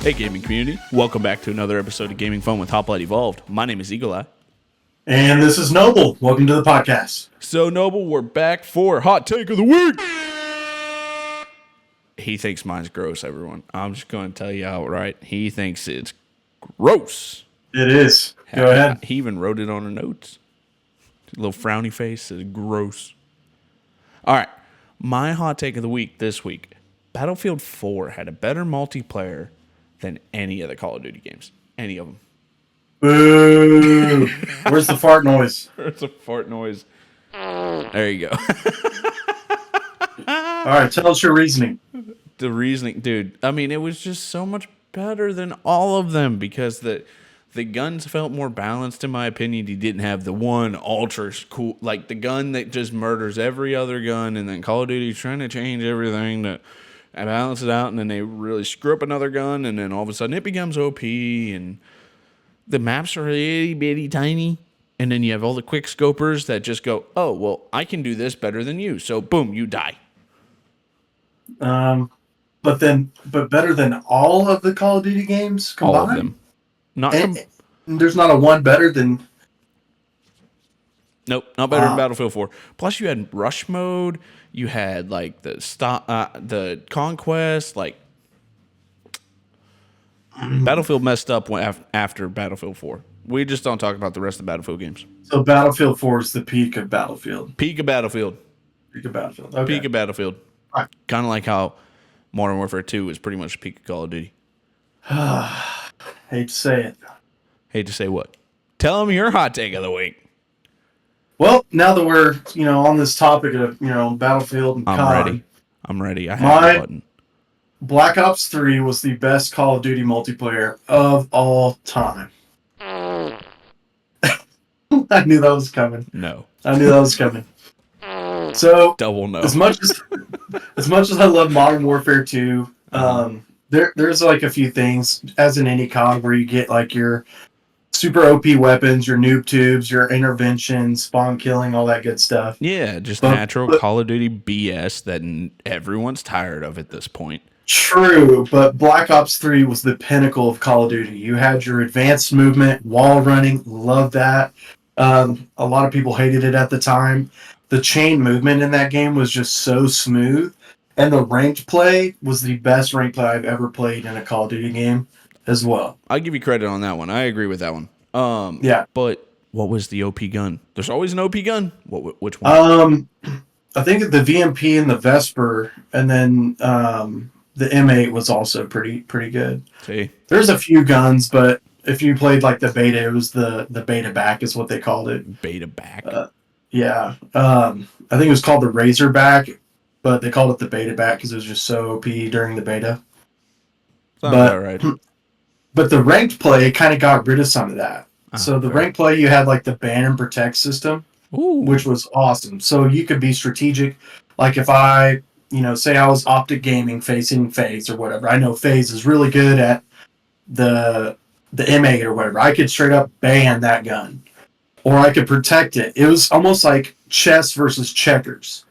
Hey, gaming community. Welcome back to another episode of Gaming Fun with Hoplite Evolved. My name is Eagle Eye. And this is Noble. Welcome to the podcast. So, Noble, we're back for Hot Take of the Week. He thinks mine's gross, everyone. I'm just going to tell you outright. He thinks it's gross. It is. Go ahead. He even wrote it on the notes. A little frowny face says gross. All right. My hot take of the week this week. Battlefield 4 had a better multiplayer than any of the Call of Duty games. Any of them. Boo. Where's the fart noise? It's a fart noise. There you go. All right, tell us your reasoning. The reasoning, dude. I mean, it was just so much better than all of them because the guns felt more balanced, in my opinion. You didn't have the one ultra cool, like the gun that just murders every other gun, and then Call of Duty's trying to change everything to balance it out, and then they really screw up another gun, and then all of a sudden it becomes OP, and the maps are itty bitty tiny, and then you have all the quick scopers that just go, oh, well, I can do this better than you, so boom, you die. But better than all of the Call of Duty games combined? All of them. There's not a one better than... Nope, not better than Battlefield 4. Plus, you had rush mode. You had like the conquest. Like Battlefield messed up after Battlefield 4. We just don't talk about the rest of the Battlefield games. So Battlefield 4 is the peak of Battlefield. Peak of Battlefield. Peak of Battlefield. Okay. Peak of Battlefield. Right. Kind of like how Modern Warfare 2 is pretty much the peak of Call of Duty. Hate to say it. Hate to say what? Tell them your hot take of the week. Well, now that we're on this topic of Battlefield and I'm ready. I have the button. Black Ops 3 was the best Call of Duty multiplayer of all time. I knew that was coming. No. I knew that was coming. So double no. As much as I love Modern Warfare 2, there's like a few things as in any COD where you get like your super OP weapons, your noob tubes, your intervention, spawn killing, all that good stuff. Yeah, just natural Call of Duty BS that everyone's tired of at this point. True, but Black Ops 3 was the pinnacle of Call of Duty. You had your advanced movement, wall running, loved that. A lot of people hated it at the time. The chain movement in that game was just so smooth, and the ranked play was the best ranked play I've ever played in a Call of Duty game as well. I'll give you credit on that one. I agree with that one. Yeah. But what was the OP gun? There's always an OP gun. Which one? I think the VMP and the Vesper, and then the M8 was also pretty good. See, there's a few guns, but if you played like the beta, it was the beta back is what they called it. Beta back. Yeah. I think it was called the Razorback, but they called it the beta back because it was just so OP during the beta. Sounds about right. But the ranked play kind of got rid of some of that. So the ranked play, you had like the ban and protect system, which was awesome. So you could be strategic. Like if I, say I was Optic Gaming facing FaZe or whatever. I know FaZe is really good at the M8 or whatever. I could straight up ban that gun. Or I could protect it. It was almost like chess versus checkers.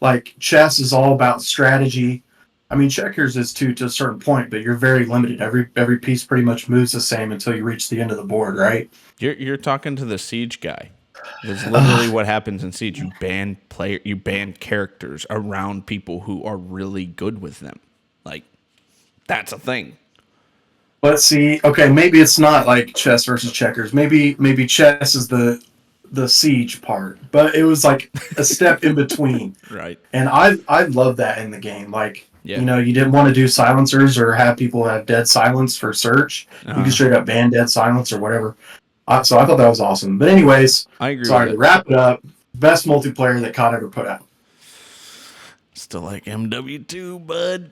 Like chess is all about strategy. I mean, checkers is too to a certain point, but you're very limited. Every piece pretty much moves the same until you reach the end of the board, right? You're talking to the Siege guy. That's literally what happens in Siege. You ban characters around people who are really good with them. Like, that's a thing. Let's see. Okay, maybe it's not like chess versus checkers. Maybe chess is the Siege part, but it was like a step in between. Right. And I love that in the game. Like, yeah. You didn't want to do silencers or have people have dead silence for search. You can straight up ban dead silence or whatever. So I thought that was awesome. But anyways, I agree. Sorry, to wrap it up, best multiplayer that COD ever put out. Still like MW2, bud.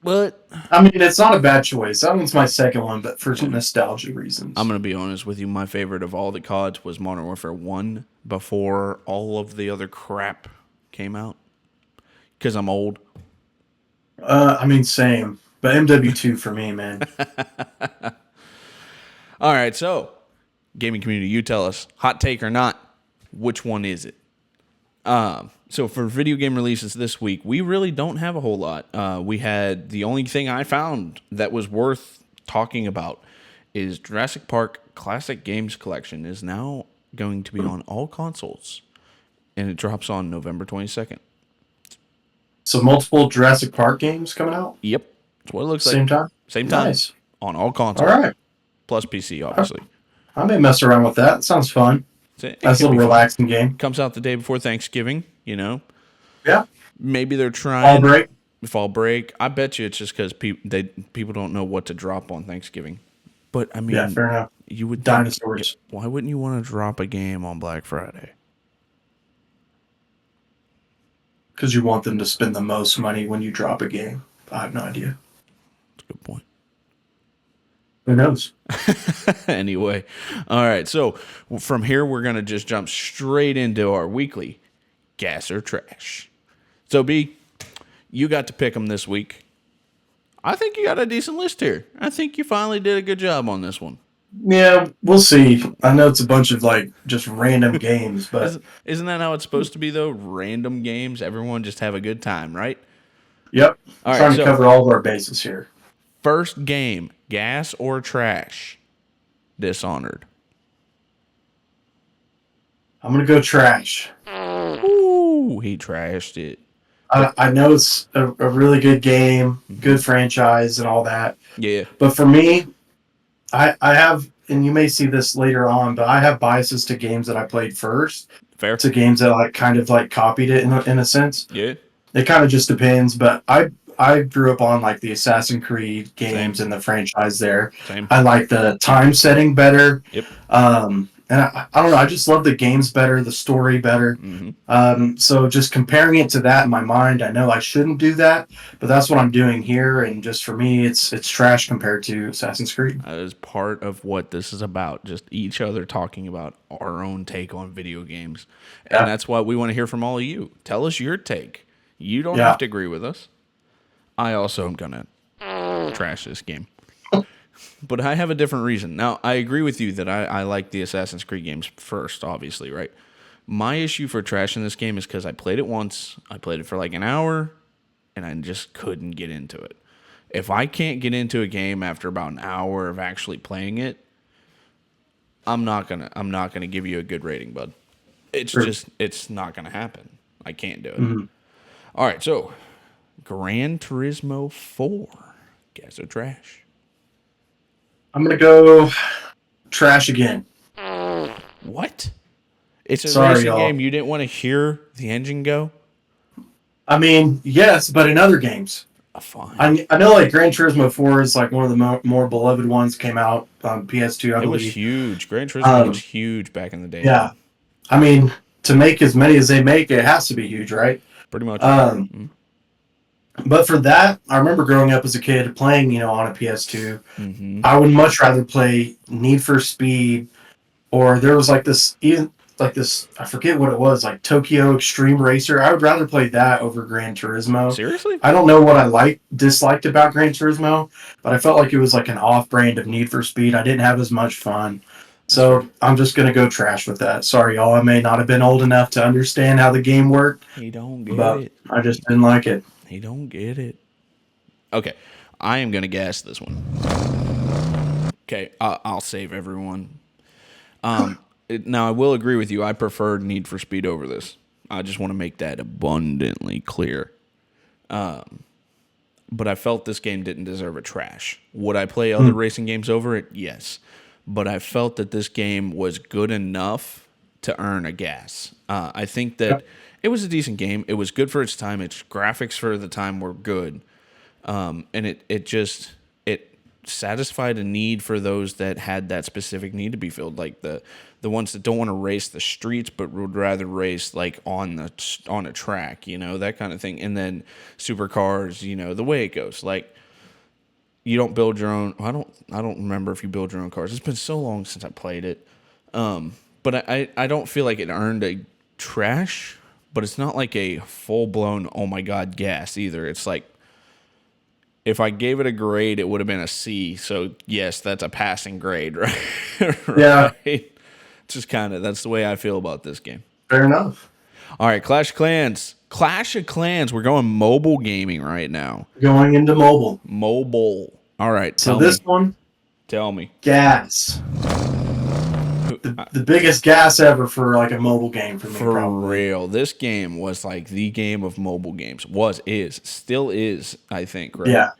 What? I mean, it's not a bad choice. That one's my second one, but for some nostalgia reasons. I'm going to be honest with you. My favorite of all the CODs was Modern Warfare 1 before all of the other crap came out. Because I'm old. I mean, same. But MW2 for me, man. All right, so, gaming community, you tell us, hot take or not, which one is it? So for video game releases this week, we really don't have a whole lot. We had the only thing I found that was worth talking about is Jurassic Park Classic Games Collection is now going to be on all consoles, and it drops on November 22nd. So multiple Jurassic Park games coming out? Yep. That's what it looks Same like. time? Same time. Nice. On all consoles. All right. Plus PC, obviously. I may mess around with that. It sounds fun. Nice little relaxing game. Comes out the day before Thanksgiving, you know? Yeah. Maybe they're trying. Fall break. I bet you it's just because people don't know what to drop on Thanksgiving. But, I mean, yeah, fair enough. You would Dinosaurs. Why wouldn't you want to drop a game on Black Friday? Because you want them to spend the most money when you drop a game. I have no idea. That's a good point. Who knows? Anyway, all right. So from here, we're going to just jump straight into our weekly gas or trash. So, B, you got to pick them this week. I think you got a decent list here. I think you finally did a good job on this one. Yeah, we'll see. I know it's a bunch of just random games, but isn't that how it's supposed to be though? Random games, everyone just have a good time, right? Yep. All right, trying to cover all of our bases here. First game, gas or trash? Dishonored. I'm gonna go trash. Ooh, he trashed it. I know it's a really good game, good franchise, and all that. Yeah. But for me, I have, and you may see this later on, but I have biases to games that I played first. Fair. To games that kind of copied it in a sense. Yeah. It kind of just depends, but I grew up on the Assassin's Creed games and the franchise there. Same. I like the time setting better. Yep. And I don't know, I just love the games better, the story better. Mm-hmm. So just comparing it to that in my mind, I know I shouldn't do that, but that's what I'm doing here. And just for me, it's trash compared to Assassin's Creed. That is part of what this is about. Just each other talking about our own take on video games. And that's what we want to hear from all of you. Tell us your take. You don't have to agree with us. I also am going to trash this game. But I have a different reason. Now, I agree with you that I like the Assassin's Creed games first, obviously, right? My issue for trashing this game is because I played it once, I played it for an hour, and I just couldn't get into it. If I can't get into a game after about an hour of actually playing it, I'm not gonna give you a good rating, bud. It's not gonna happen. I can't do it. Mm-hmm. All right, so Gran Turismo 4, gas or trash? I'm going to go trash again. What? It's a racing game. You didn't want to hear the engine go? I mean, yes, but in other games. Fine. I know Gran Turismo 4 is one of the more beloved ones, came out on PS2, I believe. It was huge. Gran Turismo was huge back in the day. Yeah. I mean, to make as many as they make, it has to be huge, right? Pretty much. But for that, I remember growing up as a kid playing, on a PS2. Mm-hmm. I would much rather play Need for Speed, or there was this, I forget what it was, Tokyo Extreme Racer. I would rather play that over Gran Turismo. Seriously? I don't know what I disliked about Gran Turismo, but I felt like it was an off-brand of Need for Speed. I didn't have as much fun. So I'm just going to go trash with that. Sorry, y'all. I may not have been old enough to understand how the game worked. He don't get it. I just didn't like it. He don't get it. Okay. I am going to gas this one. Okay. I'll save everyone. Now, I will agree with you. I preferred Need for Speed over this. I just want to make that abundantly clear. But I felt this game didn't deserve a trash. Would I play other racing games over it? Yes. But I felt that this game was good enough to earn a gas. I think that it was a decent game. It was good for its time. Its graphics for the time were good. And it satisfied a need for those that had that specific need to be filled, like the ones that don't want to race the streets but would rather race on a track, that kind of thing. And then supercars, the way it goes. You don't build your own. I don't remember if you build your own cars. It's been so long since I played it. But I don't feel like it earned a trash, but it's not like a full-blown, oh my God, gas either. It's if I gave it a grade, it would have been a C. So, yes, that's a passing grade, right? Yeah. It's just that's the way I feel about this game. Fair enough. All right, Clash of Clans. Clash of Clans. We're going mobile gaming right now. Going into mobile. Mobile. All right, So this one, tell me. gas. The biggest gas ever for like a mobile game for me. For probably. real, this game was like the game of mobile games. Still is. I think, right? Yeah.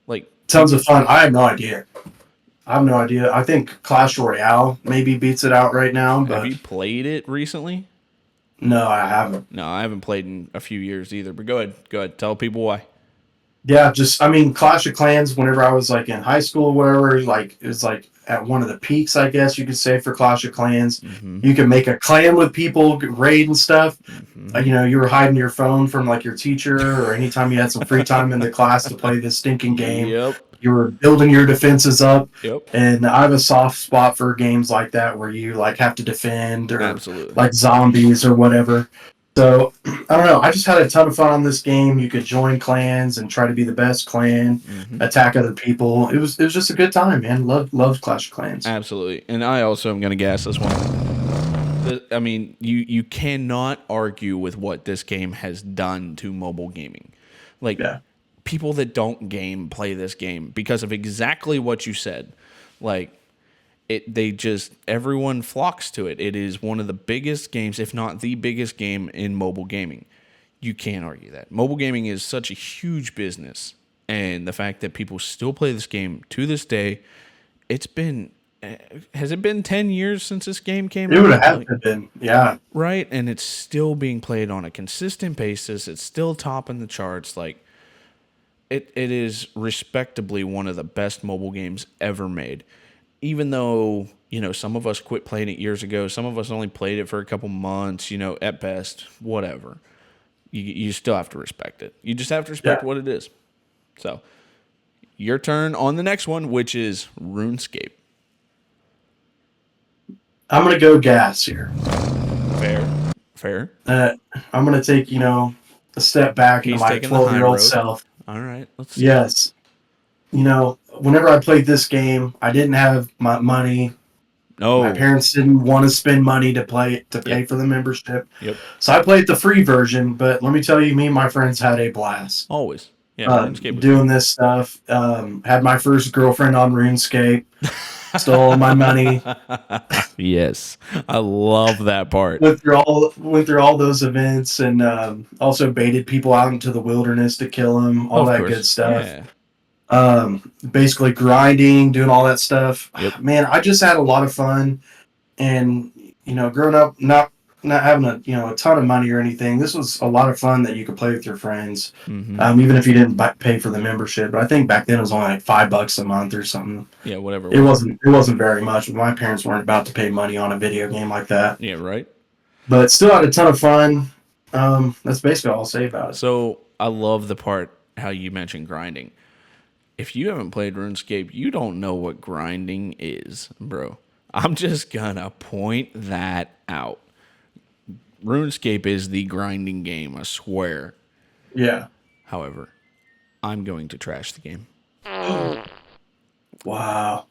Like tons of fun. I have no idea. I think Clash Royale maybe beats it out right now. But have you played it recently? No, I haven't. No, I haven't played in a few years either. But go ahead. Tell people why. Yeah, Clash of Clans. Whenever I was like in high school, or whatever, like it was like at one of the peaks, I guess you could say, for Clash of Clans. Mm-hmm. You could make a clan with people, raid and stuff. Mm-hmm. You were hiding your phone from like your teacher, or anytime you had some free time in the class to play this stinking game. Yep. You were building your defenses up. Yep. And I have a soft spot for games like that where you like have to defend, or Absolutely. like zombies or whatever. So I don't know. I just had a ton of fun on this game. You could join clans and try to be the best clan, attack other people. It was just a good time, man. Loved Clash of Clans. Absolutely. And I also am going to gas this one. I mean, you cannot argue with what this game has done to mobile gaming. Like, people that don't game play this game because of exactly what you said. Like, everyone flocks to it. It is one of the biggest games, if not the biggest game in mobile gaming. You can't argue that. Mobile gaming is such a huge business. And the fact that people still play this game to this day, has it been 10 years since this game came out? It would have been, yeah. Right? And it's still being played on a consistent basis. It's still topping the charts. Like, it is respectably one of the best mobile games ever made. Even though, some of us quit playing it years ago, some of us only played it for a couple months, at best, whatever. You still have to respect it. You just have to respect what it is. So, your turn on the next one, which is RuneScape. I'm going to go gas here. Fair. I'm going to take, a step back into my 12-year-old self. All right, let's see. Yes. Whenever I played this game, I didn't have my money. No. My parents didn't want to spend money to pay for the membership. Yep. So I played the free version, but let me tell you, me and my friends had a blast. Always. Yeah, doing this stuff. Had my first girlfriend on RuneScape. Stole all my money. Yes. I love that part. Went through all those events, and also baited people out into the wilderness to kill them. All that good stuff. Yeah. Basically grinding, doing all that stuff. Yep. Man, I just had a lot of fun, and growing up, not having a ton of money or anything, this was a lot of fun that you could play with your friends, even if you didn't pay for the membership. But I think back then it was only like $5 a month or something. Yeah, whatever. It wasn't very much. My parents weren't about to pay money on a video game like that. Yeah, right. But still had a ton of fun. That's basically all I'll say about it. So I love the part how you mentioned grinding. If you haven't played RuneScape, you don't know what grinding is, bro. I'm just gonna point that out. RuneScape is the grinding game, I swear. Yeah. However, I'm going to trash the game. Wow.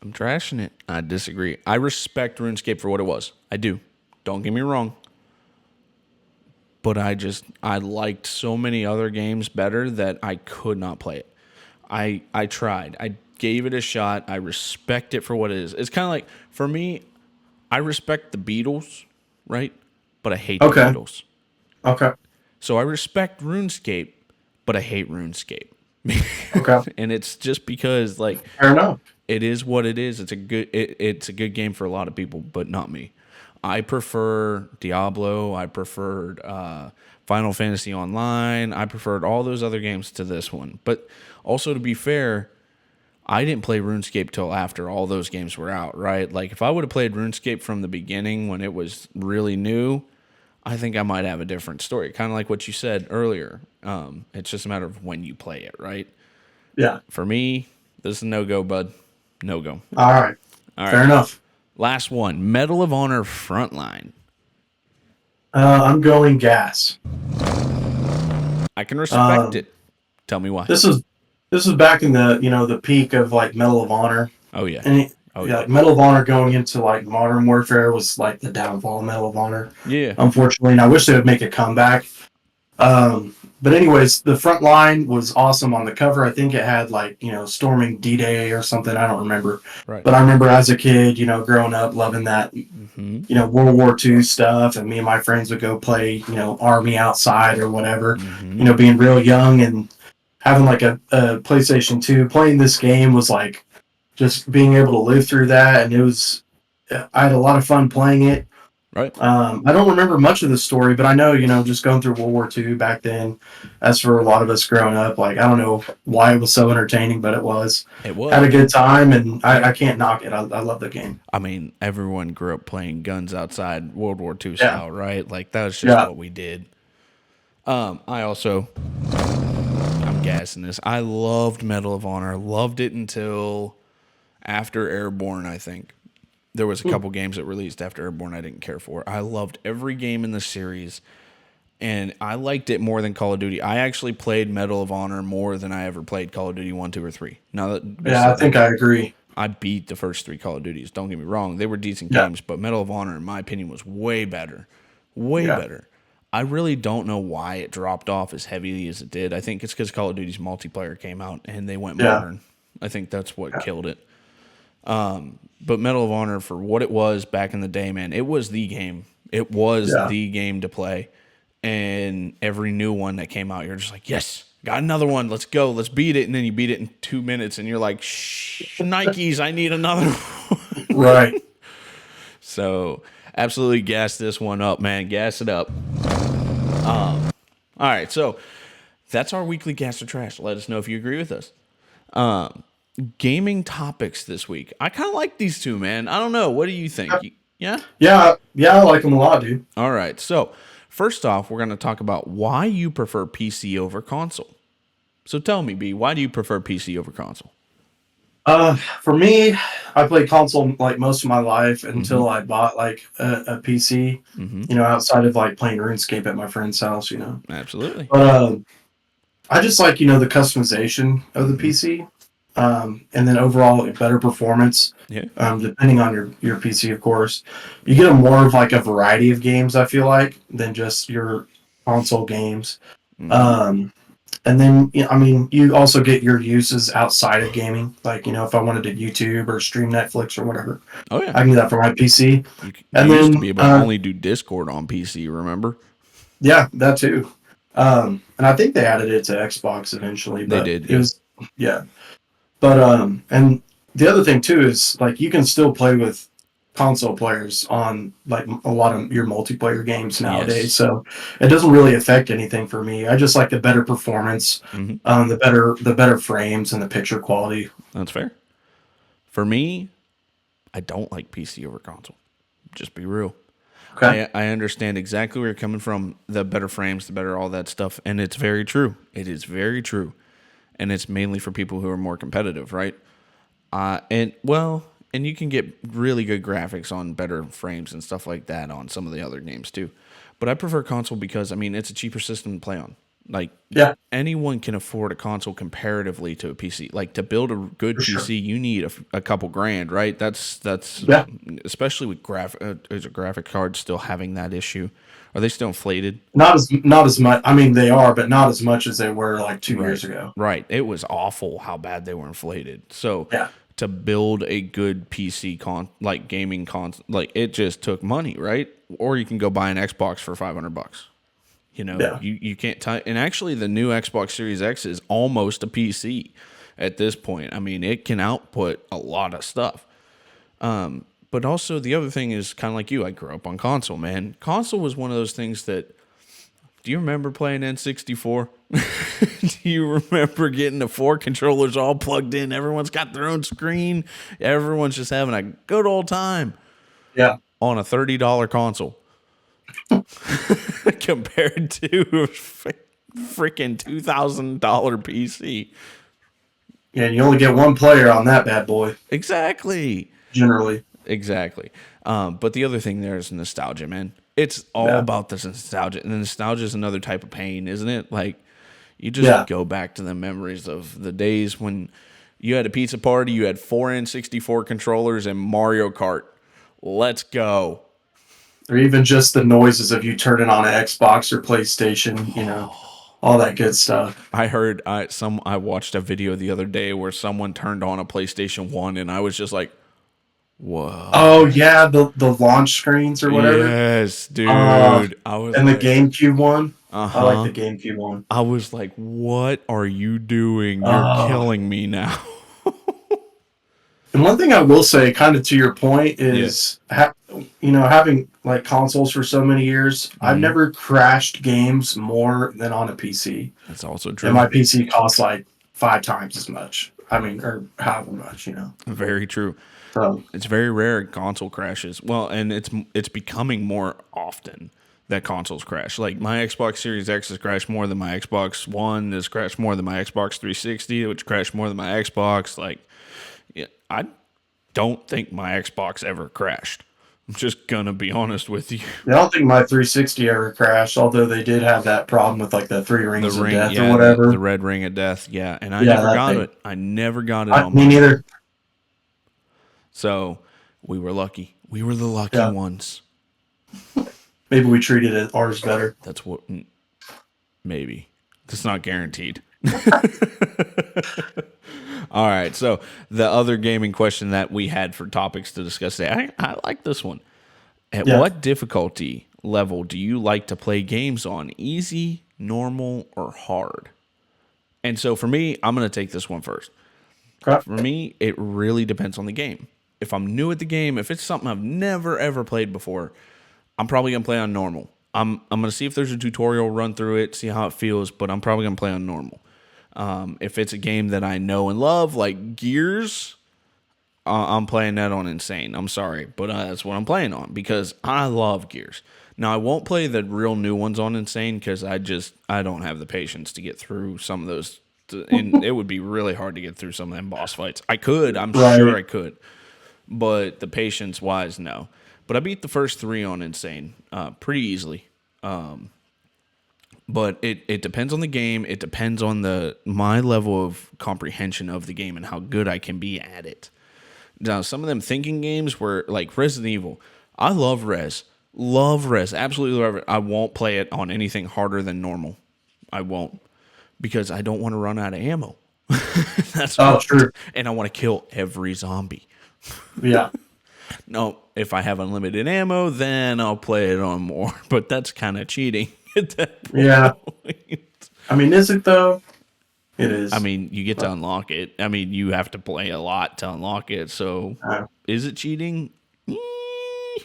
I'm trashing it. I disagree. I respect RuneScape for what it was. I do. Don't get me wrong. But I liked so many other games better that I could not play it. I tried. I gave it a shot. I respect it for what it is. It's kind of like, for me, I respect the Beatles, right? But I hate the Beatles. Okay. So I respect RuneScape, but I hate RuneScape. Okay. And it's just because, like, fair enough. It is what it is. It's a good game for a lot of people, but not me. I prefer Diablo. I preferred Final Fantasy Online. I preferred all those other games to this one. But also, to be fair, I didn't play RuneScape till after all those games were out, right? Like, if I would have played RuneScape from the beginning when it was really new, I think I might have a different story. Kind of like what you said earlier. It's just a matter of when you play it, right? Yeah. For me, this is no-go, bud. No-go. All right. Fair enough. Last one, Medal of Honor Frontline. I'm going gas. I can respect it. Tell me why. This is back in the peak of like Medal of Honor. Oh yeah. And Medal of Honor going into like Modern Warfare was like the downfall of Medal of Honor. Yeah. Unfortunately, and I wish they would make a comeback. but anyways, the front line was awesome on the cover. I think it had like, storming D-Day or something. I don't remember. Right. But I remember as a kid, growing up, loving that, Mm-hmm. World War II stuff. And me and my friends would go play, Army outside or whatever, Mm-hmm. being real young and having like a PlayStation 2. Playing this game was like just being able to live through that. And I had a lot of fun playing it. Right. I don't remember much of the story, but I know, just going through World War II back then, as for a lot of us growing up, like, I don't know why it was so entertaining, but it was. It was. Had a good time, and I can't knock it. I love the game. I mean, everyone grew up playing guns outside World War II style, right? Like, that was just what we did. I'm gassing this. I loved Medal of Honor. Loved it until after Airborne, I think. There was a couple games that released after Airborne I didn't care for. I loved every game in the series, and I liked it more than Call of Duty. I actually played Medal of Honor more than I ever played Call of Duty 1, 2, or 3. Now I think I agree. I beat the first 3 Call of Duties. Don't get me wrong. They were decent games, but Medal of Honor, in my opinion, was way better. Way better. I really don't know why it dropped off as heavily as it did. I think it's because Call of Duty's multiplayer came out and they went modern. I think that's what killed it. But Medal of Honor, for what it was back in the day, man, it was the game. It was the game to play. And every new one that came out, you're just like, yes, got another one. Let's go. Let's beat it. And then you beat it in 2 minutes, and you're like, shh, Nikes, I need another one. Right. So, absolutely gas this one up, man. Gas it up. All right, so that's our weekly gas or trash. Let us know if you agree with us. Gaming topics this week. I kind of like these two, man. I don't know. What do you think? Yeah? Yeah, I like them a lot, dude. All right. So, first off, we're going to talk about why you prefer PC over console. So, tell me, B, why do you prefer PC over console? For me, I played console like most of my life until I bought like a PC, outside of like playing RuneScape at my friend's house, Absolutely. But I just like, the customization of the PC. And then overall better performance. Yeah. Depending on your PC, of course, you get more of like a variety of games. I feel like than just your console games. And then you also get your uses outside of gaming. Like if I wanted to YouTube or stream Netflix or whatever, oh yeah, I can do that from my PC. You used to be able to only do Discord on PC. Remember? Yeah, that too. And I think they added it to Xbox eventually. But they did. It was But and the other thing too is like you can still play with console players on like a lot of your multiplayer games nowadays. Yes. So it doesn't really affect anything for me. I just like the better performance, the better frames and the picture quality. That's fair. For me, I don't like PC over console. Just be real. Okay. I understand exactly where you're coming from. The better frames, the better all that stuff. And it's very true. It is very true. And it's mainly for people who are more competitive, right? And you can get really good graphics on better frames and stuff like that on some of the other games too. But I prefer console because, it's a cheaper system to play on. Like, anyone can afford a console comparatively to a PC. Like, to build a good PC, you need a couple grand, right? That's especially with graphic cards still having that issue. Are they still inflated? Not as much. They are, but not as much as they were like 2 years ago. Right. It was awful how bad they were inflated. So to build a good PC gaming console, like it just took money, right? Or you can go buy an Xbox for $500. You can't and actually the new Xbox Series X is almost a PC at this point. It can output a lot of stuff. But also the other thing is kind of like you. I grew up on console, man. Console was one of those things that. Do you remember playing N64? Do you remember getting the 4 controllers all plugged in? Everyone's got their own screen. Everyone's just having a good old time. Yeah. On a $30 console. Compared to a freaking $2,000 PC. Yeah, and you only get one player on that bad boy. Exactly. Generally. Exactly. But the other thing there is nostalgia, man. It's all about this nostalgia. And the nostalgia is another type of pain, isn't it? Like, you just go back to the memories of the days when you had a pizza party, you had 4 N64 controllers and Mario Kart. Let's go. Or even just the noises of you turning on an Xbox or PlayStation, all that good stuff. I heard I watched a video the other day where someone turned on a PlayStation 1 and I was just like, whoa. Oh yeah, the launch screens or whatever. Yes, Uh, dude. I was and the like, GameCube one. I like uh-huh. the GameCube one. I was like, what are you doing? You're Uh, killing me now. and one thing I will say, kind of to your point, Yeah. is having like consoles for so many years, I've Mhm. never crashed games more than on a PC. That's also And true. my PC costs like 5 times as much. I mean, or however much. Very true. So It's very rare console crashes. Well, and it's becoming more often that consoles crash. Like my Xbox Series X has crashed more than my Xbox One. Has crashed more than my Xbox 360, which crashed more than my Xbox. Like, yeah, I don't think my Xbox ever crashed. I'm just gonna be honest with you. I don't think my 360 ever crashed, although they did have that problem with like the three The rings of ring, death or yeah, the whatever. red ring of death, yeah, and I Yeah, never that got thing. it. I never got it on Me mine. neither. So we were lucky. We were the lucky Yeah, ones. maybe we treated ours better. That's what maybe. It's not guaranteed. All right. So the other gaming question that we had for topics to discuss today, I like this one. At Yeah. what difficulty level do you like to play games on? Easy, normal, or hard? And so for me, I'm going to take this one first. Crap. For me, it really depends on the game. If I'm new at the game, if it's something I've never ever played before, I'm probably gonna play on normal. I'm gonna see if there's a tutorial, run through it, see how it feels, but I'm probably gonna play on normal. If it's a game that I know and love, like Gears, I'm playing that on insane. I'm sorry, but that's what I'm playing on because I love Gears. Now I won't play the real new ones on insane because I don't have the patience to get through some of those. And it would be really hard to get through some of them boss fights. I could, I'm sure Right. I could, but the patience wise, no. But I beat the first three on insane pretty easily. But it depends on the game. It depends on my level of comprehension of the game and how good I can be at it. Now, some of them thinking games were like Resident Evil. I love Res, absolutely love it. I won't play it on anything harder than normal. I won't because I don't want to run out of ammo. That's Oh, what, true. and I want to kill every zombie. Yeah. No, if I have unlimited ammo, then I'll play it on more. But that's kind of cheating at that Yeah. point. I mean, is it though? It I is. mean, you get to unlock it. I mean, you have to play a lot to unlock it. So, Uh, is it cheating?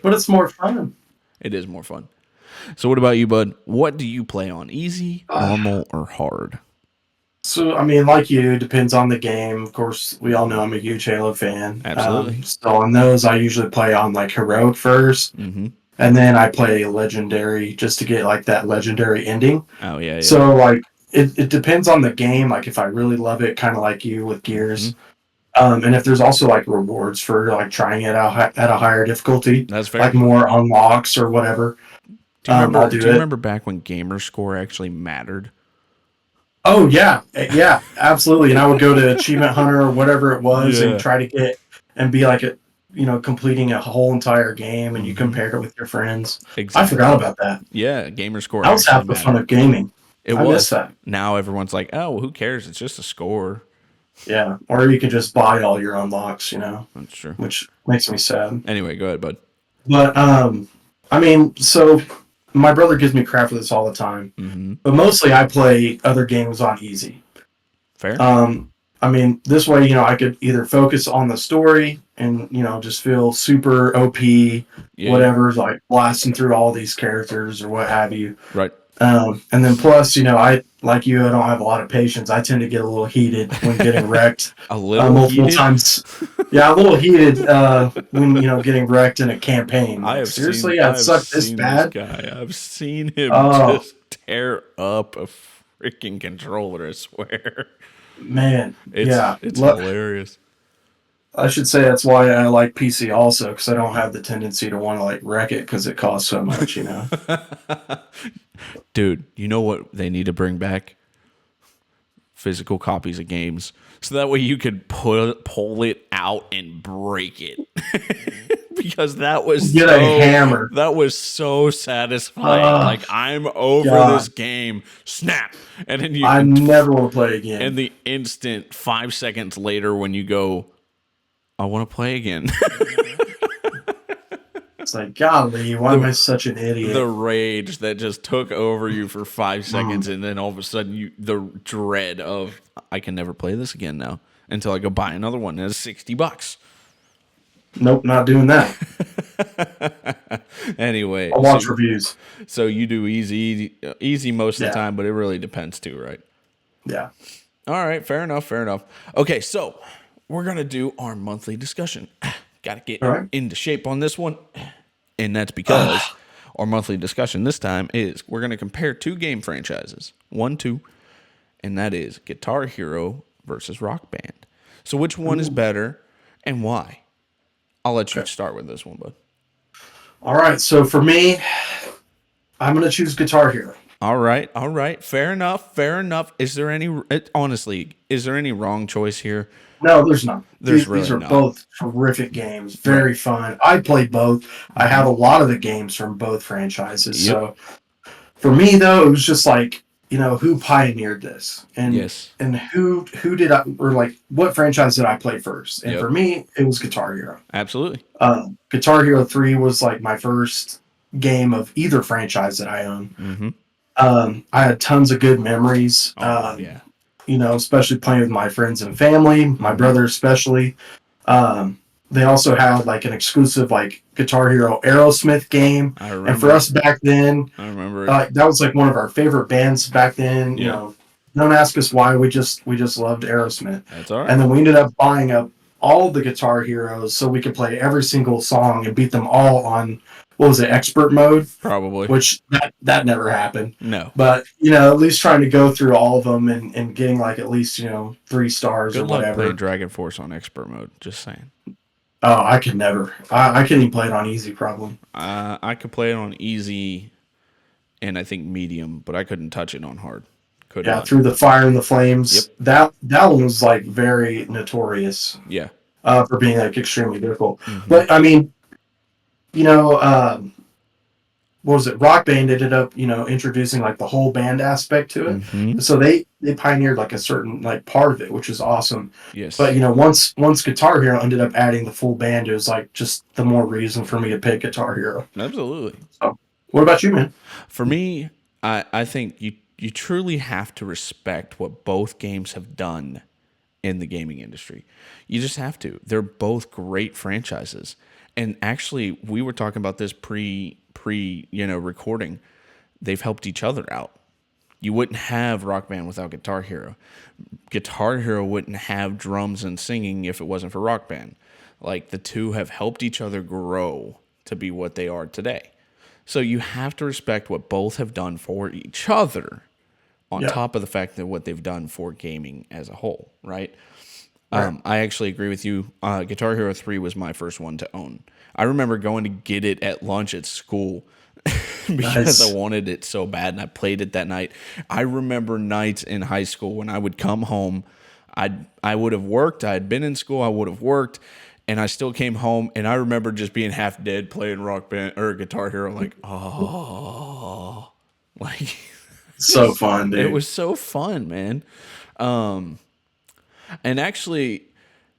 but it's more fun. It is more fun. So, what about you, bud? What do you play on? Easy, Uh, normal, or hard? so, I mean, like you, it depends on the game. Of course, we all know I'm a huge Halo fan. Absolutely. So on those, I usually play on like heroic first, Mm-hmm. and then I play legendary just to get like that legendary ending. Oh yeah, yeah. So like it depends on the game. Like if I really love it, kind of like you with Gears. Mm-hmm. And if there's also like rewards for like trying it out at a higher difficulty, That's fair. like more unlocks or whatever, I'll do Do you it. remember back when gamer score actually mattered? Oh yeah, yeah, absolutely. And I would go to Achievement Hunter or whatever it was and Yeah. try to get and be like completing a whole entire game, and you Mhm. compared it with your friends. I Exactly. forgot about that. Yeah, gamer score That was actually half the fun mattered. of gaming. It I miss was. that. Now everyone's like, oh, well, who cares? It's just a score. Yeah, or you could just buy all your unlocks, That's true. which makes me sad. Anyway, go ahead, bud. But I mean, so my brother gives me crap for this all the time, Mm-hmm. but mostly I play other games on easy. Fair. I mean, this way, I could either focus on the story and just feel super OP, Yeah. whatever, like blasting through all these characters or what have you. Right. And then plus, I like you, I don't have a lot of patience. I tend to get a little heated when getting wrecked A little multiple heated. times. Yeah, a little heated when getting wrecked in a campaign. I Like, have seriously, seen, it I've sucked this seen bad. this guy. I've seen him Oh just tear up a freaking controller. I swear. man, yeah. It's hilarious. I should say that's why I like PC also, because I don't have the tendency to want to like wreck it because it costs so much. Dude, you know what they need to bring back? Physical copies of games. So that way you could pull it out and break it. because that was Get a hammer. that was so satisfying. Like, I'm over God. this game. Snap. And then you I never want to play again. and the instant 5 seconds later when you go, I want to play again. It's like, golly, why am I such an idiot? The rage that just took over you for 5 seconds, and then all of a sudden the dread of, I can never play this again now until I go buy another one. And it's $60. Nope, not doing that. Anyway, I'll watch reviews. So you do easy most of the Yeah. time, but it really depends too, right? Yeah. All right, fair enough. Okay, so we're gonna do our monthly discussion. Got to get right. into shape on this one, and that's because our monthly discussion this time is we're gonna compare two game franchises, 1, 2, and that is Guitar Hero versus Rock Band. So which one is better, and why? I'll let you start with this one, bud. All right, so for me, I'm gonna choose Guitar Hero. All right. Fair enough. Is there any wrong choice here? No, there's none. These are both terrific games. Very fun. I played both. I have a lot of the games from both franchises. Yep. So for me, though, it was just like, who pioneered this, and Yes. and who did I, or like what franchise did I play first? And Yep. for me, it was Guitar Hero. Absolutely. Guitar Hero 3 was like my first game of either franchise that I own. Mm-hmm. I had tons of good memories. Yeah. Especially playing with my friends and family, my brother especially. They also had like an exclusive like Guitar Hero Aerosmith game. I remember. And for us back then, I remember. that was like one of our favorite bands back then. Yeah. Don't ask us why. We just loved Aerosmith. That's all right. And then we ended up buying up all the Guitar Heroes so we could play every single song and beat them all on, what was it, expert mode? Probably. Which that never happened. No. But, at least trying to go through all of them and getting like at least, 3 stars Good or luck whatever. playing Dragon Force on expert mode. Just saying. Oh, I could never. I couldn't even play it on easy, probably. I could play it on easy, and I think medium, but I couldn't touch it on hard. Could Yeah, not. through the fire and the flames. Yep. That one was like very notorious. Yeah. For being like extremely difficult. Mm-hmm. But I mean, what was it? Rock Band ended up, introducing like the whole band aspect to it. Mm-hmm. So they pioneered like a certain like part of it, which is awesome. Yes. But once Guitar Hero ended up adding the full band, it was like just the more reason for me to pick Guitar Hero. Absolutely. So, what about you, man? For me, I think you truly have to respect what both games have done in the gaming industry. You just have to. They're both great franchises. And actually, we were talking about this pre recording. They've helped each other out. You wouldn't have Rock Band without Guitar Hero. Guitar Hero wouldn't have drums and singing if it wasn't for Rock Band. Like, the two have helped each other grow to be what they are today. So you have to respect what both have done for each other on top of the fact that what they've done for gaming as a whole, right? I actually agree with you. Guitar Hero 3 was my first one to own. I remember going to get it at lunch at school because I wanted it so bad, and I played it that night. I remember nights in high school when I would come home. I would have worked. I had been in school. I would have worked. And I still came home, and I remember just being half dead playing Rock Band or Guitar Hero, like, oh, like So fun, dude. it was so fun, man. And actually,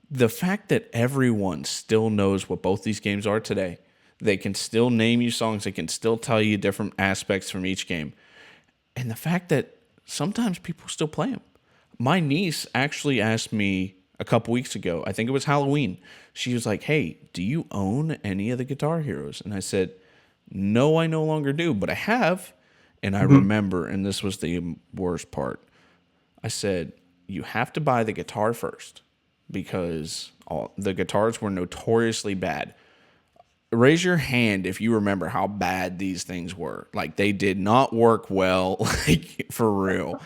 the fact that everyone still knows what both these games are today, they can still name you songs, they can still tell you different aspects from each game, and the fact that sometimes people still play them. My niece actually asked me a couple weeks ago, I think it was Halloween, she was like, hey, do you own any of the Guitar Heroes? And I said, no, I no longer do, but I have. And I remember, and this was the worst part, I said, you have to buy the guitar first because the guitars were notoriously bad. Raise your hand if you remember how bad these things were. Like, they did not work well, like, for real.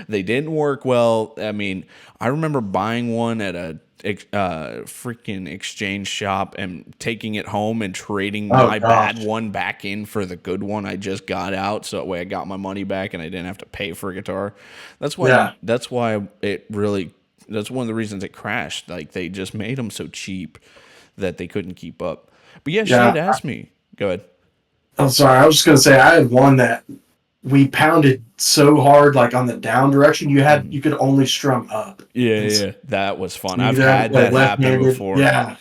They didn't work well. I mean, I remember buying one at a freaking exchange shop and taking it home and trading my bad one back in for the good one I just got out, so that way I got my money back and I didn't have to pay for a guitar. That's why that's one of the reasons it crashed. Like, they just made them so cheap that they couldn't keep up. But yeah, she had asked me. Go ahead. I'm sorry. I was just gonna say I had one that we pounded so hard, like on the down direction. You could only strum up. Yeah, that was fun. So I've had that happen before. Yeah.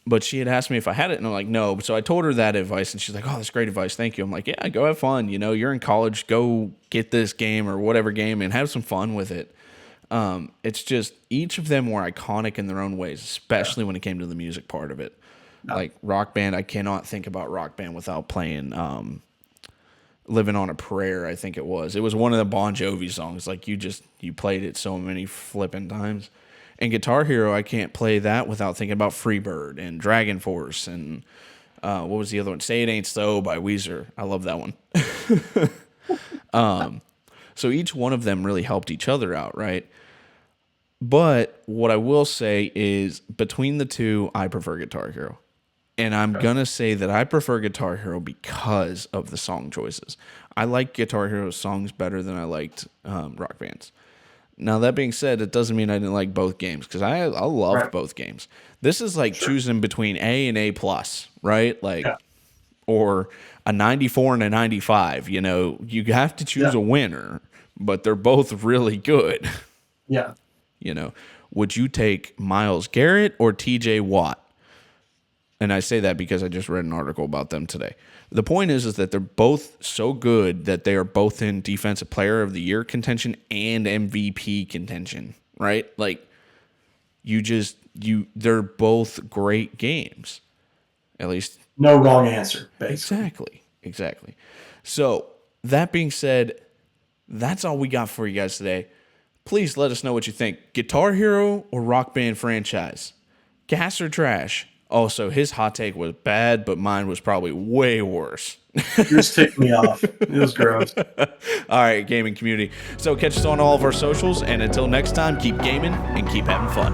But she had asked me if I had it, and I'm like, no. So I told her that advice, and she's like, oh, that's great advice. Thank you. I'm like, yeah, go have fun. You know, you're in college. Go get this game or whatever game and have some fun with it. It's just each of them were iconic in their own ways, especially when it came to the music part of it. Like Rock Band, I cannot think about Rock Band without playing Living on a Prayer, I think it was. It was one of the Bon Jovi songs. Like you played it so many flipping times. And Guitar Hero, I can't play that without thinking about Freebird and Dragon Force and what was the other one? Say It Ain't So by Weezer. I love that one. So each one of them really helped each other out, right? But what I will say is between the two, I prefer Guitar Hero. And I'm going to say that I prefer Guitar Hero because of the song choices. I like Guitar Hero songs better than I liked Rock Band's. Now, that being said, it doesn't mean I didn't like both games because I love both games. This is like choosing between A and A+, right? Like, or a 94 and a 95. You know, you have to choose a winner, but they're both really good. Yeah. You know, would you take Myles Garrett or TJ Watt? And I say that because I just read an article about them today. The point is that they're both so good that they are both in Defensive Player of the Year contention and MVP contention, right? Like, they're both great games. At least. No wrong answer, basically. Exactly. So, that being said, that's all we got for you guys today. Please let us know what you think. Guitar Hero or Rock Band franchise? Gas or trash? Also, his hot take was bad, but mine was probably way worse. Yours ticked me off. It was gross. All right, gaming community. So catch us on all of our socials, and until next time, keep gaming and keep having fun.